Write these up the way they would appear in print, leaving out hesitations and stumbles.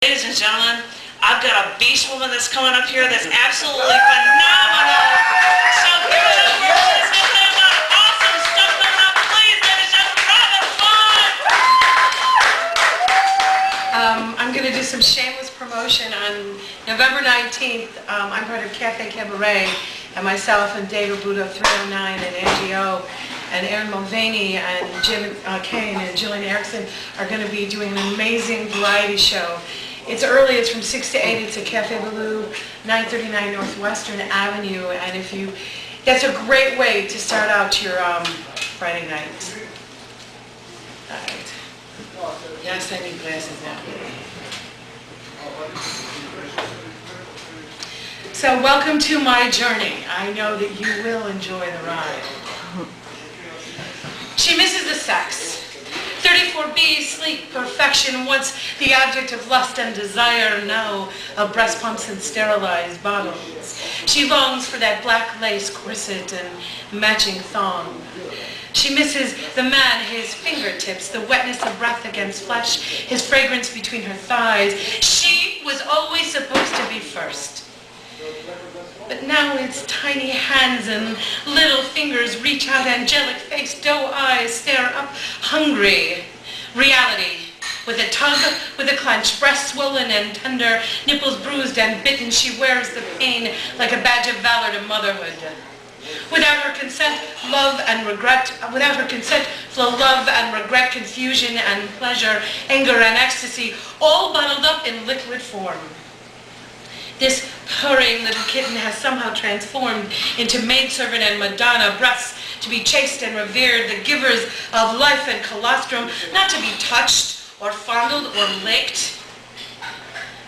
Ladies and gentlemen, I've got a beast woman that's coming up here that's absolutely phenomenal. So give it up for her. There's nothing about awesome stuff coming up. Please, ladies and gentlemen, I'm going to do some shameless promotion on November 19th. I'm part of Cafe Cabaret, and myself and David Budo 309 and Angie O and Aaron Mulvaney and Jim Kane and Jillian Erickson are going to be doing an amazing variety show. It's early, it's from 6 to 8, it's at Cafe Baloo, 939 Northwestern Avenue, and that's a great way to start out your Friday night. All right. Yes, I need glasses now. So welcome to my journey. I know that you will enjoy the ride. She misses the sex. 34B, sleek perfection, once the object of lust and desire, now of breast pumps and sterilized bottles. She longs for that black lace corset and matching thong. She misses the man, his fingertips, the wetness of breath against flesh, his fragrance between her thighs. She was always supposed to be first. But now its tiny hands and little fingers reach out, angelic face, doe eyes stare up, hungry. Reality, with a tug, with a clench, breasts swollen and tender, nipples bruised and bitten, she wears the pain like a badge of valor to motherhood. Without her consent, love and regret, without her consent, flow love and regret, confusion and pleasure, anger and ecstasy, all bottled up in liquid form. This purring little kitten has somehow transformed into maidservant and Madonna, breasts to be chaste and revered, the givers of life and colostrum, not to be touched or fondled or licked.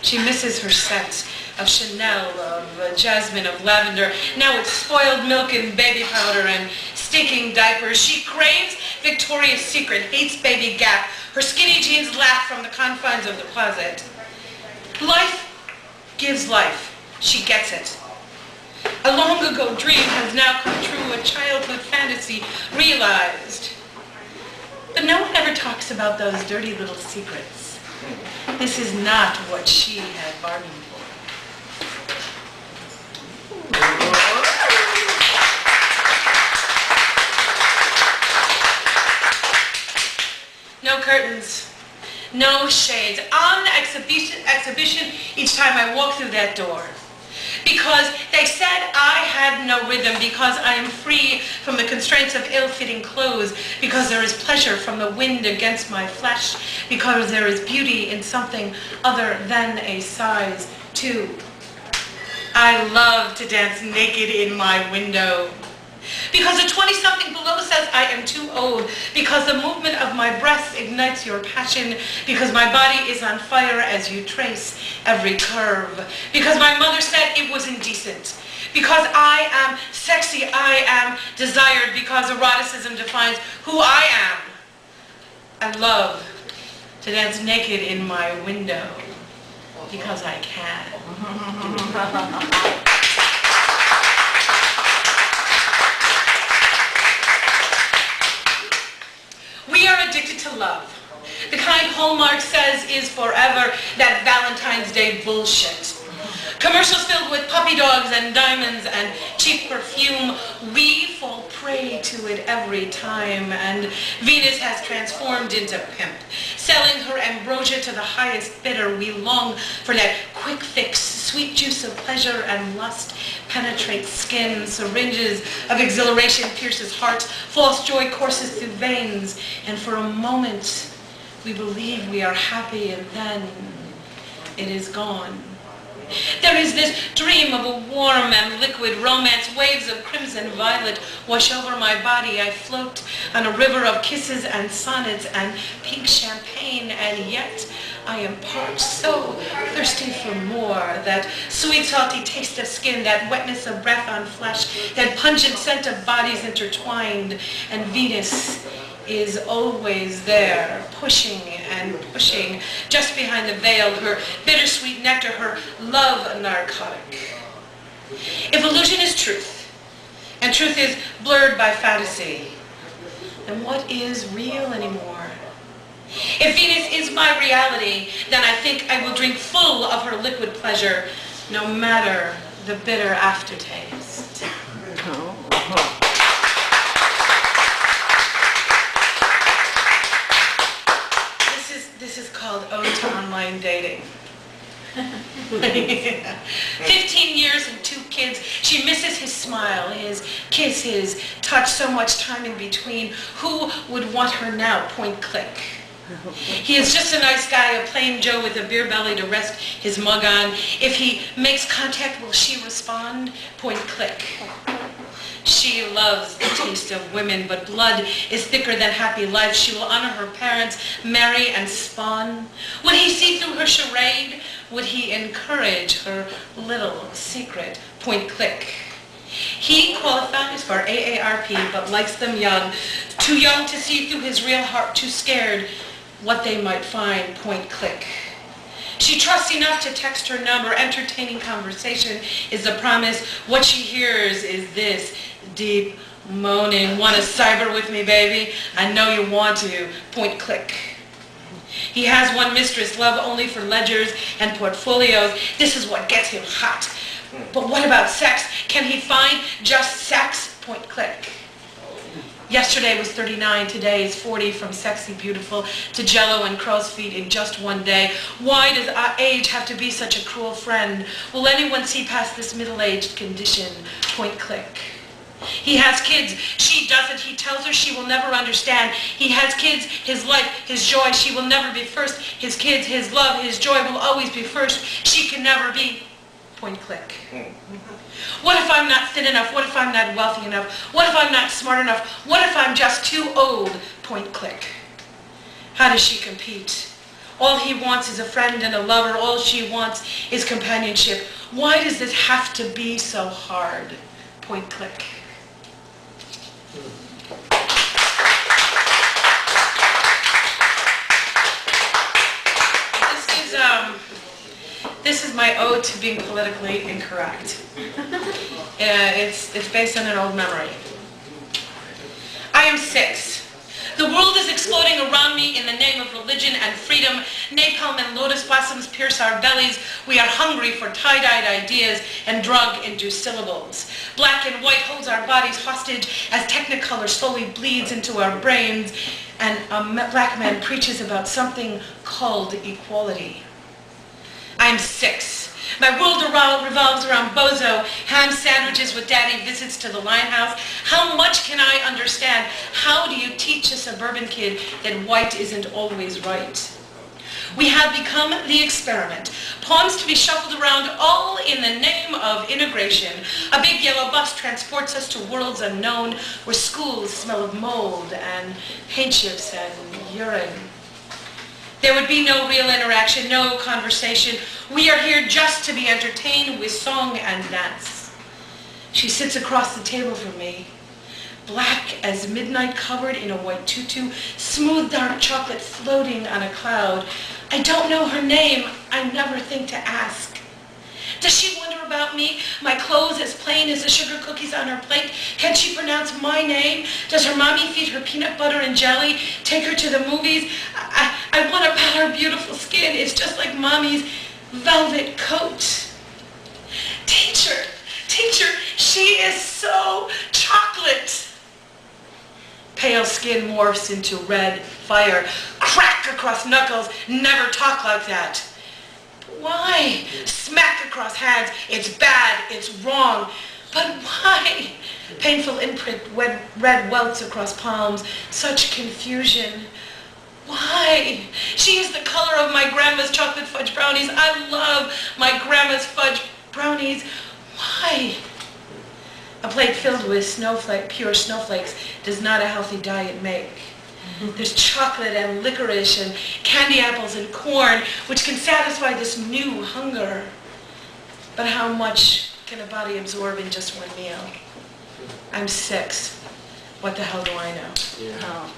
She misses her scent of Chanel, of jasmine, of lavender. Now it's spoiled milk and baby powder and stinking diapers. She craves Victoria's Secret, hates Baby Gap. Her skinny jeans laugh from the confines of the closet. Life gives life. She gets it. A long ago dream has now come true, a childhood fantasy realized. But no one ever talks about those dirty little secrets. This is not what she had bargained for. No curtains. No shades. On exhibition each time I walk through that door. Because they said I had no rhythm, because I am free from the constraints of ill-fitting clothes, because there is pleasure from the wind against my flesh, because there is beauty in something other than a size 2. I love to dance naked in my window. Because a 20-something below says I am too old, because the movement of my breasts ignites your passion, because my body is on fire as you trace every curve, because my mother said it was indecent, because I am sexy, I am desired, because eroticism defines who I am. I love to dance naked in my window, because I can. We are addicted to love. The kind Hallmark says is forever, that Valentine's Day bullshit. Commercials filled with puppy dogs and diamonds and cheap perfume. We fall prey to it every time, and Venus has transformed into pimp. Selling her ambrosia to the highest bidder, we long for that quick fix, sweet juice of pleasure and lust penetrates skin, syringes of exhilaration pierces hearts, false joy courses through veins, and for a moment we believe we are happy, and then it is gone. There is this dream of a warm and liquid romance. Waves of crimson violet wash over my body. I float on a river of kisses and sonnets and pink champagne, and yet I am parched, so thirsty for more. That sweet, salty taste of skin, that wetness of breath on flesh, that pungent scent of bodies intertwined, and Venus is always there, pushing and pushing, just behind the veil, her bittersweet nectar, her love narcotic. If illusion is truth, and truth is blurred by fantasy, then what is real anymore? If Venus is my reality, then I think I will drink full of her liquid pleasure, no matter the bitter aftertaste. This is called Ode to Online Dating. 15 years and 2 kids. She misses his smile, his kiss, his touch, so much time in between. Who would want her now? Point click. He is just a nice guy, a plain Joe with a beer belly to rest his mug on. If he makes contact, will she respond? Point click. She loves the taste of women, but blood is thicker than happy life. She will honor her parents, marry and spawn. Would he see through her charade? Would he encourage her little secret? Point click. He qualifies for AARP, but likes them young. Too young to see through his real heart, too scared what they might find. Point click. She trusts enough to text her number. Entertaining conversation is the promise. What she hears is this deep moaning. Want to cyber with me, baby? I know you want to. Point click. He has one mistress, love only for ledgers and portfolios. This is what gets him hot. But what about sex? Can he find just sex? Point click. Yesterday was 39, today is 40, from sexy beautiful to jello and crow's feet in just one day. Why does age have to be such a cruel friend? Will anyone see past this middle-aged condition? Point click. He has kids, she doesn't. He tells her she will never understand. He has kids, his life, his joy. She will never be first. His kids, his love, his joy will always be first. She can never be. Point click. What if I'm not thin enough? What if I'm not wealthy enough? What if I'm not smart enough? What if I'm just too old? Point click. How does she compete? All he wants is a friend and a lover. All she wants is companionship. Why does this have to be so hard? Point click. This is my ode to being politically incorrect. It's based on an old memory. I am 6. The world is exploding around me in the name of religion and freedom. Napalm and lotus blossoms pierce our bellies. We are hungry for tie-dyed ideas and drug-induced syllables. Black and white holds our bodies hostage as technicolor slowly bleeds into our brains, and a black man preaches about something called equality. I'm 6. My world revolves around bozo, ham sandwiches with daddy, visits to the Limehouse. How much can I understand? How do you teach a suburban kid that white isn't always right? We have become the experiment. Pawns to be shuffled around, all in the name of integration. A big yellow bus transports us to worlds unknown, where schools smell of mold and paint chips and urine. There would be no real interaction, no conversation. We are here just to be entertained with song and dance. She sits across the table from me, black as midnight, covered in a white tutu, smooth dark chocolate floating on a cloud. I don't know her name. I never think to ask. Does she wonder about me? My clothes as plain as the sugar cookies on her plate? Can she pronounce my name? Does her mommy feed her peanut butter and jelly? Take her to the movies? I want to pat her beautiful skin. It's just like mommy's velvet coat. Teacher, she is so chocolate. Pale skin morphs into red fire. Crack across knuckles. Never talk like that. Why? Smack across hands. It's bad. It's wrong. But why? Painful imprint, red welts across palms. Such confusion. Why? She is the color of my grandma's chocolate fudge brownies. I love my grandma's fudge brownies. Why? A plate filled with pure snowflakes does not a healthy diet make. There's chocolate and licorice and candy apples and corn, which can satisfy this new hunger. But how much can a body absorb in just one meal? I'm 6. What the hell do I know? Yeah. Oh.